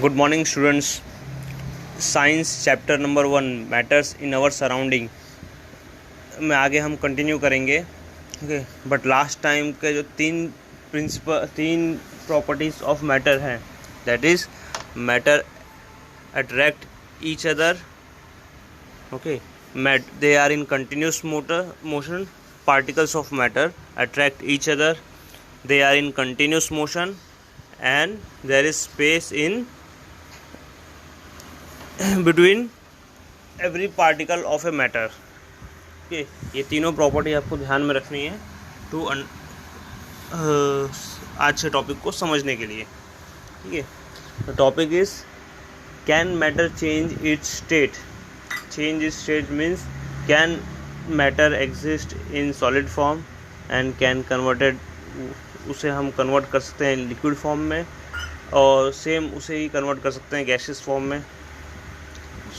Good morning students. Science chapter number 1 matters in our surrounding में आगे हम continue करेंगे। ओके, बट लास्ट टाइम के जो तीन प्रॉपर्टीज ऑफ मैटर हैं, that is matter attract each other, okay, they are in continuous motion. Particles of matter attract each other, they are in continuous motion, and there is space in between every particle of a matter. okay, ये तीनों property आपको ध्यान में रखनी है to आज के topic को समझने के लिए। ठीक है, the topic is can matter change it's state. Change its state means can matter exist in solid form and can converted, उसे हम कन्वर्ट कर सकते हैं लिक्विड फॉर्म में, और सेम उसे ही कन्वर्ट कर सकते हैं गैसियस फॉर्म में।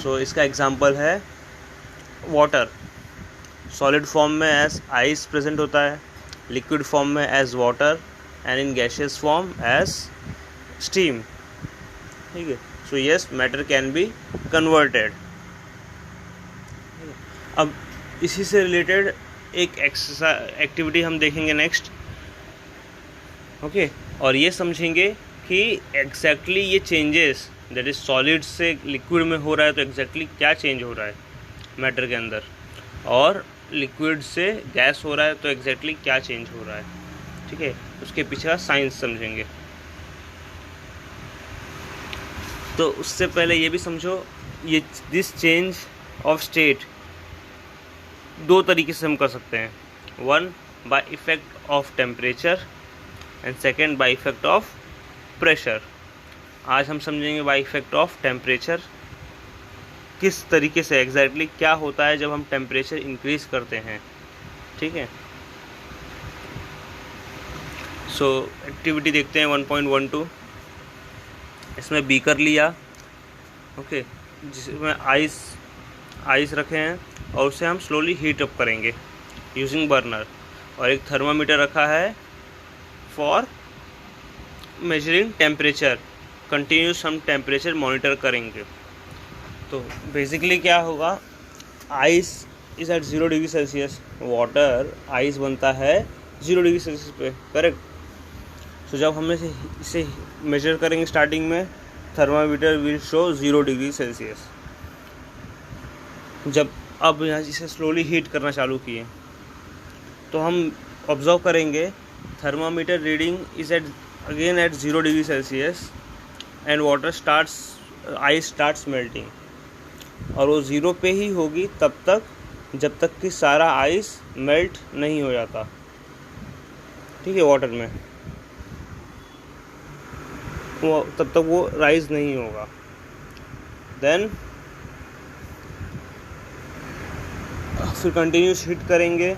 सो इसका एग्जांपल है वाटर। सॉलिड फॉर्म में एज आइस प्रेजेंट होता है, लिक्विड फॉर्म में as water, and in gaseous form as steam. ठीक है, so yes, matter can be converted. अब इसी से रिलेटेड एक एक्टिविटी हम देखेंगे नेक्स्ट। ओके, और ये समझेंगे कि एग्जैक्टली ये चेंजेस दैट इज सॉलिड से लिक्विड में हो रहा है, तो एग्जैक्टली क्या चेंज हो रहा है मैटर के अंदर, और लिक्विड से गैस हो रहा है तो एग्जैक्टली क्या चेंज हो रहा है। ठीक है, उसके पीछे का साइंस समझेंगे। तो उससे पहले ये भी समझो, ये दिस चेंज ऑफ स्टेट दो तरीके से हम कर सकते हैं। One by effect of temperature and second by effect of pressure. आज हम समझेंगे बाय इफेक्ट ऑफ टेम्परेचर, किस तरीके से एग्जैक्टली क्या होता है जब हम टेम्परेचर इंक्रीज करते हैं। ठीक है, सो एक्टिविटी देखते हैं 1.12। इसमें बीकर लिया, ओके, जिसमें आइस रखे हैं और उसे हम स्लोली हीट अप करेंगे यूजिंग बर्नर, और एक थर्मामीटर रखा है फॉर मेजरिंग टेम्परेचर। कंटिन्यूस हम टेम्परेचर मॉनिटर करेंगे। तो बेसिकली क्या होगा, ice is at 0 degree Celsius, water ice बनता है 0 डिग्री सेल्सियस पे, करेक्ट। तो जब हम इसे मेजर करेंगे स्टार्टिंग में, thermometer will show 0 degree Celsius. जब अब यहाँ इसे स्लोली हीट करना चालू किए तो हम ऑब्जर्व करेंगे thermometer reading is at again at 0 degree Celsius and ice starts melting, और वो 0 पे ही होगी तब तक जब तक कि सारा आइस मेल्ट नहीं हो जाता। ठीक है, वाटर में तब तक वो राइज नहीं होगा। देन फिर कंटिन्यूस हीट करेंगे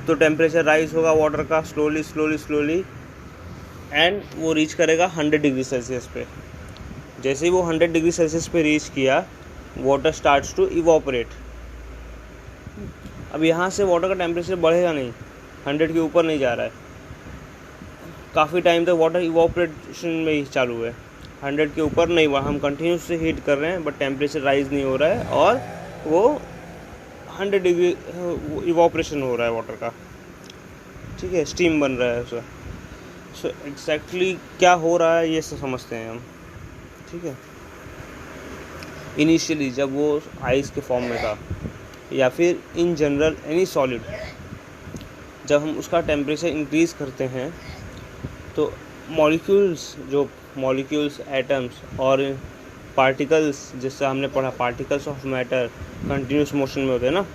तो टेम्परेचर राइज होगा वाटर का स्लोली एंड वो रीच करेगा 100 डिग्री सेल्सियस पे। जैसे ही वो 100 डिग्री सेल्सियस पे रीच किया, वाटर स्टार्ट्स टू इवोपरेट। अब यहाँ से वाटर का टेम्परेचर बढ़ेगा नहीं, 100 के ऊपर नहीं जा रहा है, काफ़ी टाइम तक वाटर इवोपरेशन में ही चालू है, 100 के ऊपर नहीं हुआ। हम कंटिन्यूस से हीट कर रहे हैं बट टेम्परेचर राइज नहीं हो रहा है, और वो 100 डिग्री इवोपरेशन हो रहा है वाटर का। ठीक है, स्टीम बन रहा है उसका। सो एग्जैक्टली क्या हो रहा है ये समझते हैं हम। ठीक है, इनिशियली जब वो आइस के फॉर्म में था, या फिर इन जनरल एनी सॉलिड, जब हम उसका टेम्परेचर इंक्रीज़ करते हैं तो मॉलिक्यूल्स एटम्स और पार्टिकल्स, जिससे हमने पढ़ा particles of matter continuous motion में होते हैं ना,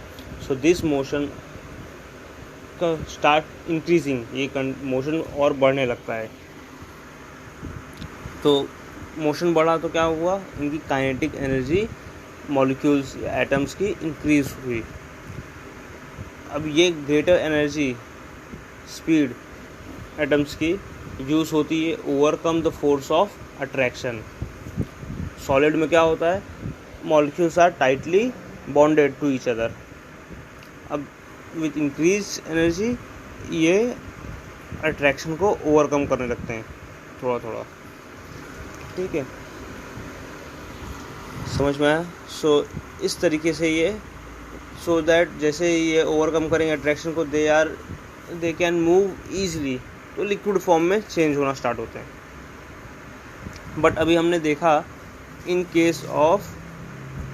सो दिस मोशन का स्टार्ट इंक्रीजिंग, ये मोशन और बढ़ने लगता है। तो मोशन बढ़ा तो क्या हुआ, इनकी काइनेटिक एनर्जी मॉलिक्यूल्स एटम्स की इंक्रीज हुई। अब ये ग्रेटर एनर्जी स्पीड एटम्स की यूज़ होती है overcome the force of attraction. Solid में क्या होता है, molecules are tightly bonded to each other. अब विथ इंक्रीज एनर्जी ये अट्रैक्शन को ओवरकम करने लगते हैं थोड़ा थोड़ा। ठीक है, समझ में आया? सो इस तरीके से ये सो दैट जैसे ये ओवरकम करेंगे अट्रैक्शन को, दे कैन मूव ईजिली, तो लिक्विड फॉर्म में चेंज होना स्टार्ट होते हैं। बट अभी हमने देखा इन केस ऑफ,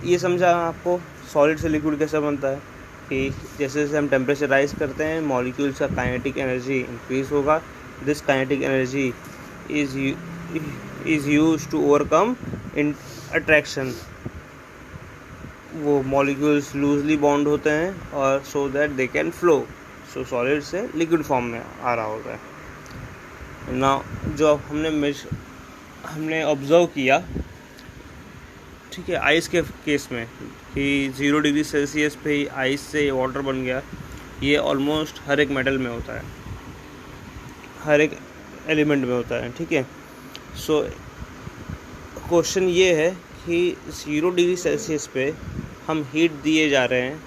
ये समझा आपको सॉलिड से लिक्विड कैसे बनता है कि जैसे जैसे हम टेम्परेचर राइज करते हैं मॉलिक्यूल्स का काइनेटिक एनर्जी इंक्रीज होगा। This kinetic energy is used to overcome in attraction. वो मॉलिक्यूल्स लूजली बॉन्ड होते हैं और so that they can flow. So solid से लिक्विड फॉर्म में आ रहा होता है ना। जो हमने ऑब्जर्व किया, ठीक है, आइस के केस में कि 0 डिग्री सेल्सियस पे ही आइस से वाटर बन गया, ये ऑलमोस्ट हर एक मेटल में होता है, हर एक एलिमेंट में होता है, ठीक है। सो क्वेश्चन ये है कि 0 डिग्री सेल्सियस पे हम हीट दिए जा रहे हैं,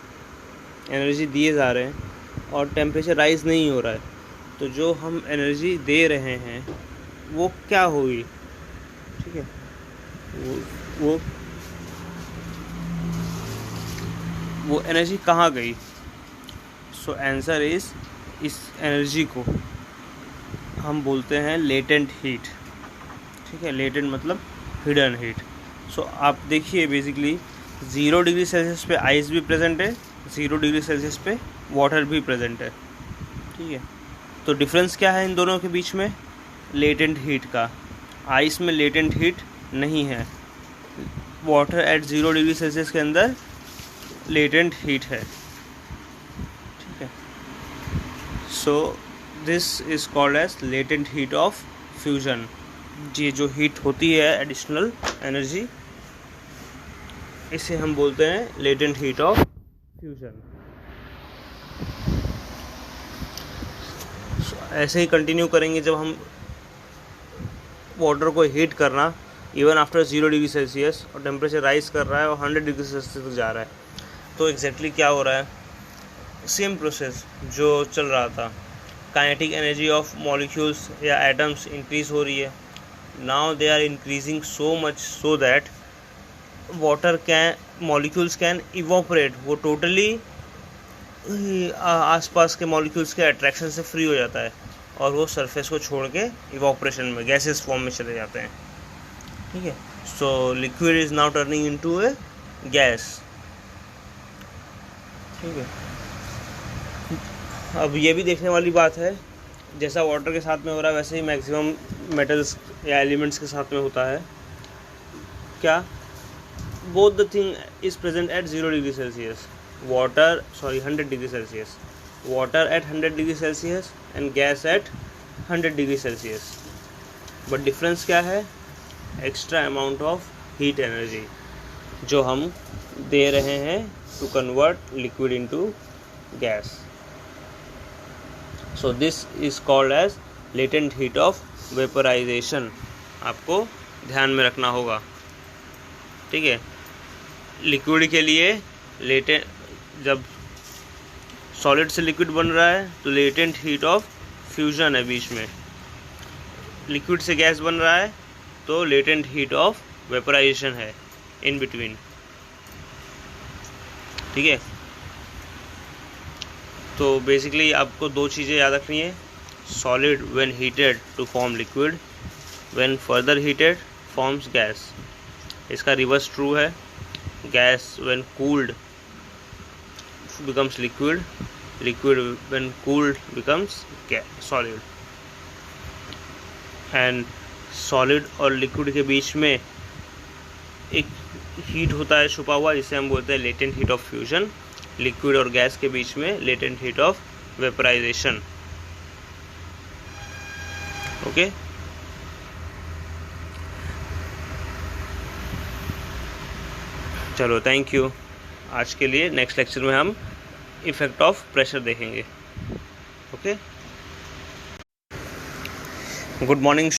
एनर्जी दिए जा रहे हैं और टेम्परेचर राइज नहीं हो रहा है, तो जो हम एनर्जी दे रहे हैं वो क्या होगी, ठीक है, वो एनर्जी कहाँ गई? सो आंसर इज़, इस एनर्जी को हम बोलते हैं लेटेंट हीट, ठीक है। लेटेंट मतलब हिडन हीट। सो आप देखिए बेसिकली 0 डिग्री सेल्सियस पे आइस भी प्रेजेंट है, 0 डिग्री सेल्सियस पे वाटर भी प्रेजेंट है, ठीक है। तो डिफरेंस क्या है इन दोनों के बीच में? लेटेंट हीट का। आइस में लेटेंट हीट नहीं है, वाटर एट 0 डिग्री सेल्सियस के अंदर लेटेंट हीट है, ठीक है। So this is called as latent heat of fusion. ये जो हीट होती है एडिशनल एनर्जी, इसे हम बोलते हैं लेटेंट हीट ऑफ फ्यूजन। ऐसे ही कंटिन्यू करेंगे जब हम वाटर को हीट करना इवन आफ्टर 0 डिग्री सेल्सियस और टेम्परेचर राइज कर रहा है और 100 डिग्री सेल्सियस तक जा रहा है, तो एग्जैक्टली क्या हो रहा है? सेम प्रोसेस जो चल रहा था, काइनेटिक एनर्जी ऑफ मॉलिक्यूल्स या एटम्स इंक्रीज हो रही है। Now they are increasing so much so that molecules can evaporate. वो टोटली आसपास के मॉलिक्यूल्स के अट्रैक्शन से फ्री हो जाता है और वो सरफेस को छोड़ के इवोपरेशन में गैसेस फॉर्म में चले जाते हैं, ठीक है। So liquid is now turning into A gas, ठीक है। अब ये भी देखने वाली बात है, जैसा वाटर के साथ में हो रहा है वैसे ही मैक्सिमम मेटल्स या एलिमेंट्स के साथ में होता है। क्या? Both the thing is present at 0 degree Celsius, 100 degree Celsius, water at 100 degree Celsius and gas at 100 degree Celsius. But difference क्या है? Extra amount of heat energy जो हम दे रहे हैं to convert liquid into gas. So this is called as latent heat of vaporization. आपको ध्यान में रखना होगा, ठीक है। लिक्विड के लिए लेटेंट, जब सॉलिड से लिक्विड बन रहा है तो लेटेंट हीट ऑफ फ्यूजन है बीच में। लिक्विड से गैस बन रहा है तो लेटेंट हीट ऑफ वेपराइजेशन है इन बिटवीन, ठीक है। तो बेसिकली आपको दो चीज़ें याद रखनी है। Solid when heated to form liquid, when further heated forms gas. इसका रिवर्स ट्रू है। Gas when cooled becomes liquid, liquid when cooled becomes solid। And solid और लिक्विड के बीच में एक हीट होता है छुपा हुआ, जिसे हम बोलते हैं latent heat of fusion. Liquid और गैस के बीच में latent heat of vaporization, okay. चलो, थैंक यू। आज के लिए नेक्स्ट लेक्चर में हम इफेक्ट ऑफ प्रेशर देखेंगे, ओके। Good morning.